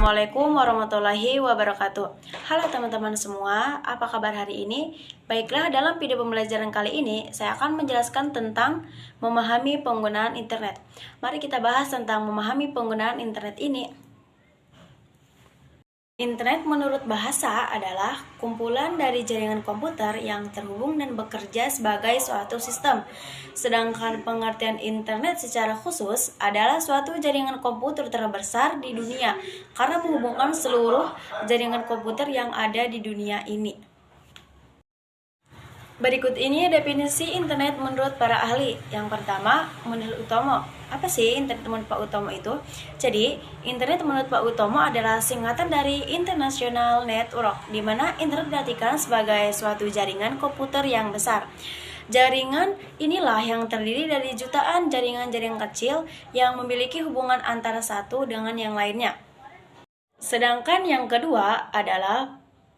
Assalamualaikum warahmatullahi wabarakatuh. Halo teman-teman semua, apa kabar hari ini? Baiklah, dalam video pembelajaran kali ini saya akan menjelaskan tentang memahami penggunaan internet. Mari kita bahas tentang memahami penggunaan internet ini. Internet menurut bahasa adalah kumpulan dari jaringan komputer yang terhubung dan bekerja sebagai suatu sistem. Sedangkan pengertian internet secara khusus adalah suatu jaringan komputer terbesar di dunia karena menghubungkan seluruh jaringan komputer yang ada di dunia ini. Berikut ini definisi internet menurut para ahli. Yang pertama, menurut Utomo. Apa sih internet menurut Pak Utomo itu? Jadi, internet menurut Pak Utomo adalah singkatan dari International Network, di mana internet diartikan sebagai suatu jaringan komputer yang besar. Jaringan inilah yang terdiri dari jutaan jaringan-jaringan kecil yang memiliki hubungan antara satu dengan yang lainnya. Sedangkan yang kedua adalah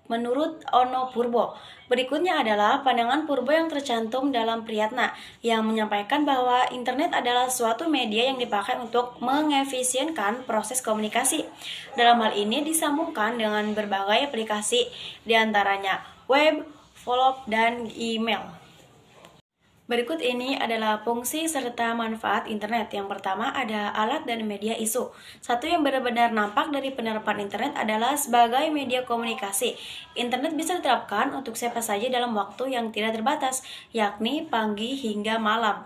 menurut Ono Purbo. Berikutnya adalah pandangan Purbo yang tercantum dalam Priyatna yang menyampaikan bahwa internet adalah suatu media yang dipakai untuk mengefisienkan proses komunikasi. Dalam hal ini disambungkan dengan berbagai aplikasi, diantaranya web, follow, dan email. Berikut ini adalah fungsi serta manfaat internet. Yang pertama ada alat dan media isu. Satu yang benar-benar nampak dari penerapan internet adalah sebagai media komunikasi. Internet bisa diterapkan untuk siapa saja dalam waktu yang tidak terbatas, yakni pagi hingga malam.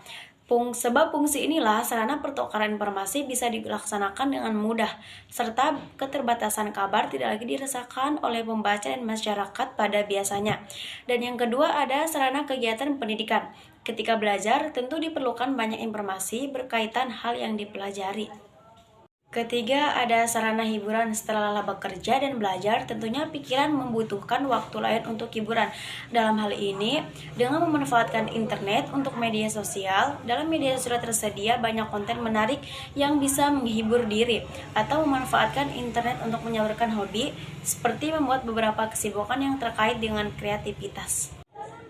Sebab fungsi inilah sarana pertukaran informasi bisa dilaksanakan dengan mudah, serta keterbatasan kabar tidak lagi dirasakan oleh pembaca dan masyarakat pada biasanya. Dan yang kedua ada sarana kegiatan pendidikan. Ketika belajar, tentu diperlukan banyak informasi berkaitan hal yang dipelajari. Ketiga, ada sarana hiburan. Setelah lelah bekerja dan belajar, tentunya pikiran membutuhkan waktu lain untuk hiburan. Dalam hal ini, dengan memanfaatkan internet untuk media sosial, dalam media sosial tersedia banyak konten menarik yang bisa menghibur diri, atau memanfaatkan internet untuk menyalurkan hobi, seperti membuat beberapa kesibukan yang terkait dengan kreativitas.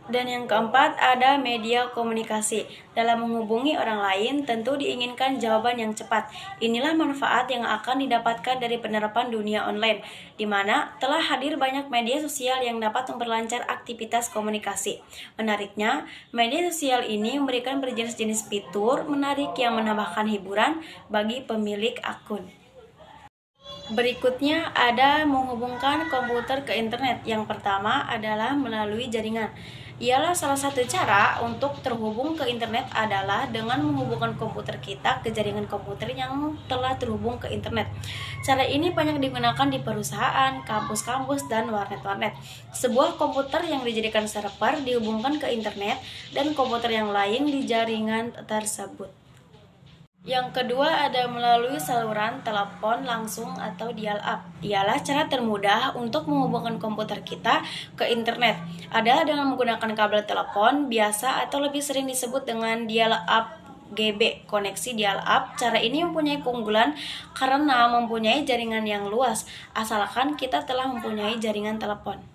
Dan yang keempat ada media komunikasi. Dalam menghubungi orang lain tentu diinginkan jawaban yang cepat. Inilah manfaat yang akan didapatkan dari penerapan dunia online, di mana telah hadir banyak media sosial yang dapat memperlancar aktivitas komunikasi. Menariknya, media sosial ini memberikan berjenis-jenis fitur menarik yang menambahkan hiburan bagi pemilik akun. Berikutnya ada menghubungkan komputer ke internet. Yang pertama adalah melalui jaringan. Ialah salah satu cara untuk terhubung ke internet adalah dengan menghubungkan komputer kita ke jaringan komputer yang telah terhubung ke internet. Cara ini banyak digunakan di perusahaan, kampus-kampus, dan warnet-warnet. Sebuah komputer yang dijadikan server dihubungkan ke internet dan komputer yang lain di jaringan tersebut. Yang kedua ada melalui saluran telepon langsung atau dial-up. Ialah cara termudah untuk menghubungkan komputer kita ke internet. Adalah dengan menggunakan kabel telepon biasa atau lebih sering disebut dengan dial-up GB, koneksi dial-up. Cara ini mempunyai keunggulan karena mempunyai jaringan yang luas, asalkan kita telah mempunyai jaringan telepon.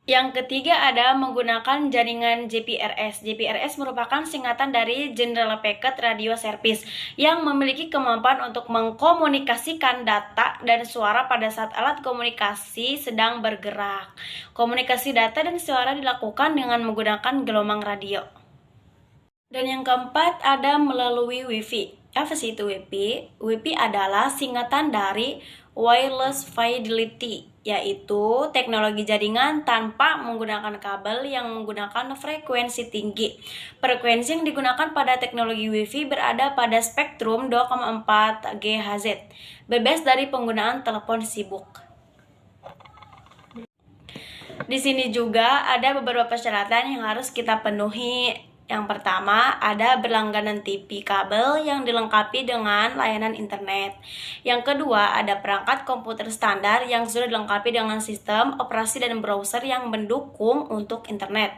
Yang ketiga ada menggunakan jaringan GPRS. GPRS merupakan singkatan dari General Packet Radio Service yang memiliki kemampuan untuk mengkomunikasikan data dan suara pada saat alat komunikasi sedang bergerak. Komunikasi data dan suara dilakukan dengan menggunakan gelombang radio. Dan yang keempat ada melalui Wi-Fi. Apa sih itu Wi-Fi? Wi-Fi adalah singkatan dari Wireless Fidelity, yaitu teknologi jaringan tanpa menggunakan kabel yang menggunakan frekuensi tinggi. Frekuensi yang digunakan pada teknologi Wi-Fi berada pada spektrum 2,4 GHz, bebas dari penggunaan telepon sibuk. Di sini juga ada beberapa persyaratan yang harus kita penuhi. Yang pertama, ada berlangganan TV kabel yang dilengkapi dengan layanan internet. Yang kedua, ada perangkat komputer standar yang sudah dilengkapi dengan sistem operasi dan browser yang mendukung untuk internet.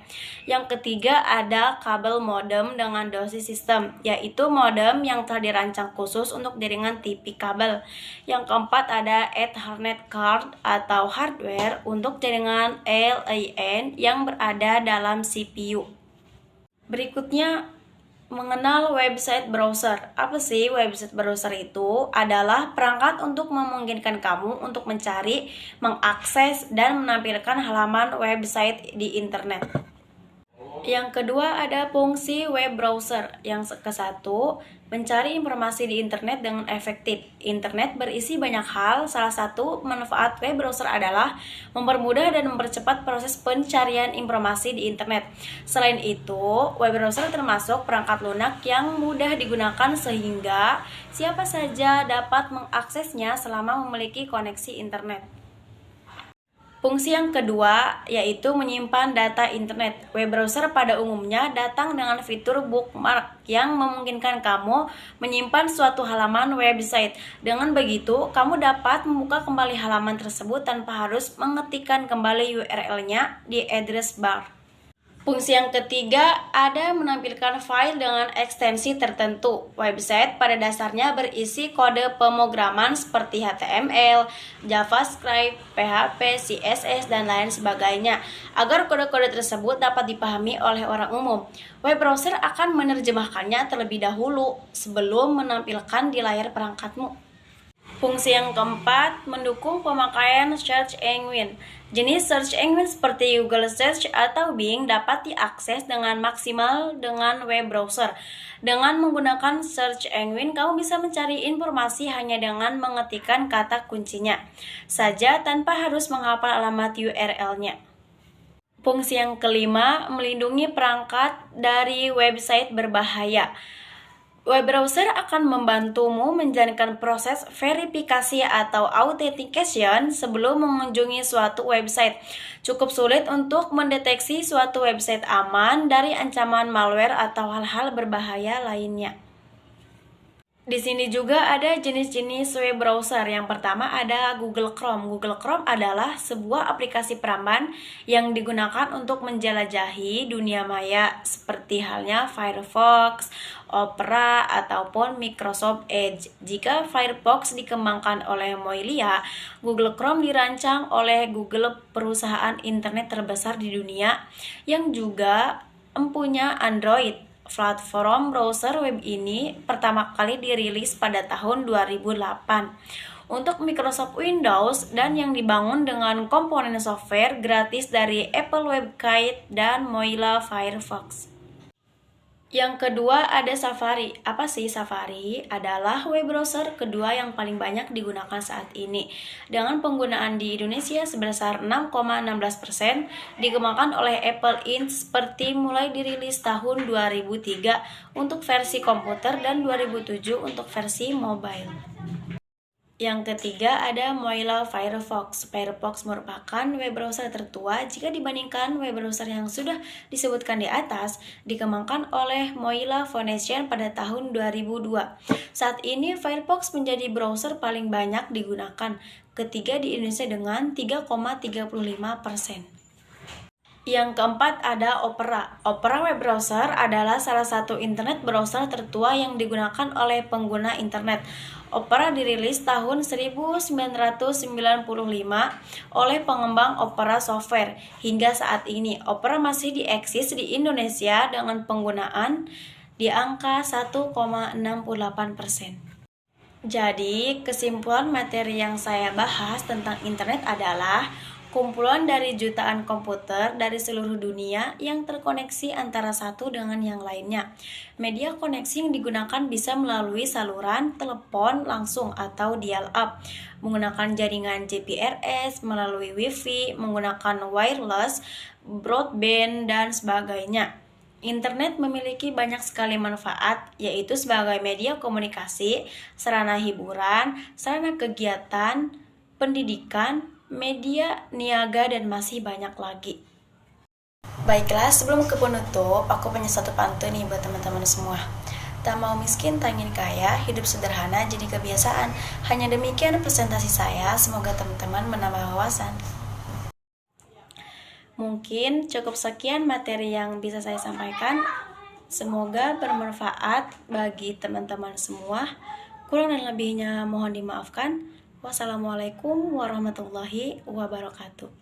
Yang ketiga, ada kabel modem dengan dosis sistem, yaitu modem yang telah dirancang khusus untuk jaringan TV kabel. Yang keempat, ada Ethernet card atau hardware untuk jaringan LAN yang berada dalam CPU. Berikutnya mengenal website browser. Apa sih website browser itu? Adalah perangkat untuk memungkinkan kamu untuk mencari, mengakses, dan menampilkan halaman website di internet. Yang kedua ada fungsi web browser. Yang ke-1, mencari informasi di internet dengan efektif. Internet berisi banyak hal. Salah satu manfaat web browser adalah mempermudah dan mempercepat proses pencarian informasi di internet. Selain itu, web browser termasuk perangkat lunak yang mudah digunakan sehingga siapa saja dapat mengaksesnya selama memiliki koneksi internet. Fungsi yang kedua yaitu menyimpan data internet. Web browser pada umumnya datang dengan fitur bookmark yang memungkinkan kamu menyimpan suatu halaman website. Dengan begitu, kamu dapat membuka kembali halaman tersebut tanpa harus mengetikkan kembali URL-nya di address bar. Fungsi yang ketiga ada menampilkan file dengan ekstensi tertentu. Website pada dasarnya berisi kode pemrograman seperti HTML, JavaScript, PHP, CSS, dan lain sebagainya. Agar kode-kode tersebut dapat dipahami oleh orang umum, web browser akan menerjemahkannya terlebih dahulu sebelum menampilkan di layar perangkatmu. Fungsi yang keempat, mendukung pemakaian search engine. Jenis search engine seperti Google Search atau Bing dapat diakses dengan maksimal dengan web browser. Dengan menggunakan search engine, kamu bisa mencari informasi hanya dengan mengetikkan kata kuncinya saja tanpa harus menghafal alamat URL-nya. Fungsi yang kelima, melindungi perangkat dari website berbahaya. Web browser akan membantumu menjalankan proses verifikasi atau authentication sebelum mengunjungi suatu website. Cukup sulit untuk mendeteksi suatu website aman dari ancaman malware atau hal-hal berbahaya lainnya. Di sini juga ada jenis-jenis web browser. Yang pertama ada Google Chrome. Google Chrome adalah sebuah aplikasi peramban yang digunakan untuk menjelajahi dunia maya seperti halnya Firefox, Opera, ataupun Microsoft Edge. Jika Firefox dikembangkan oleh Mozilla, Google Chrome dirancang oleh Google, perusahaan internet terbesar di dunia yang juga mempunyai Android. Platform browser web ini pertama kali dirilis pada tahun 2008 untuk Microsoft Windows dan yang dibangun dengan komponen software gratis dari Apple WebKit dan Mozilla Firefox. Yang kedua ada Safari. Apa sih Safari? Adalah web browser kedua yang paling banyak digunakan saat ini. Dengan penggunaan di Indonesia sebesar 6,16%, dikembangkan oleh Apple Inc. seperti mulai dirilis tahun 2003 untuk versi komputer dan 2007 untuk versi mobile. Yang ketiga ada Mozilla Firefox. Firefox merupakan web browser tertua jika dibandingkan web browser yang sudah disebutkan di atas, dikembangkan oleh Mozilla Foundation pada tahun 2002. Saat ini Firefox menjadi browser paling banyak digunakan, ketiga di Indonesia dengan 3,35%. Yang keempat ada Opera. Opera web browser adalah salah satu internet browser tertua yang digunakan oleh pengguna internet. Opera dirilis tahun 1995 oleh pengembang Opera Software. Hingga saat ini, Opera masih dieksis di Indonesia dengan penggunaan di angka 1,68%. Jadi, kesimpulan materi yang saya bahas tentang internet adalah kumpulan dari jutaan komputer dari seluruh dunia yang terkoneksi antara satu dengan yang lainnya. Media koneksi yang digunakan bisa melalui saluran telepon langsung atau dial-up, menggunakan jaringan GPRS, melalui Wi-Fi, menggunakan wireless, broadband, dan sebagainya. Internet memiliki banyak sekali manfaat, yaitu sebagai media komunikasi, sarana hiburan, sarana kegiatan, pendidikan, media, niaga, dan masih banyak lagi. Baiklah, sebelum ke penutup, aku punya satu pantun nih buat teman-teman semua. Tak mau miskin, tak ingin kaya, hidup sederhana jadi kebiasaan. Hanya demikian presentasi saya, semoga teman-teman menambah wawasan. Mungkin cukup sekian materi yang bisa saya sampaikan. Semoga bermanfaat bagi teman-teman semua. Kurang dan lebihnya mohon dimaafkan. Wassalamualaikum warahmatullahi wabarakatuh.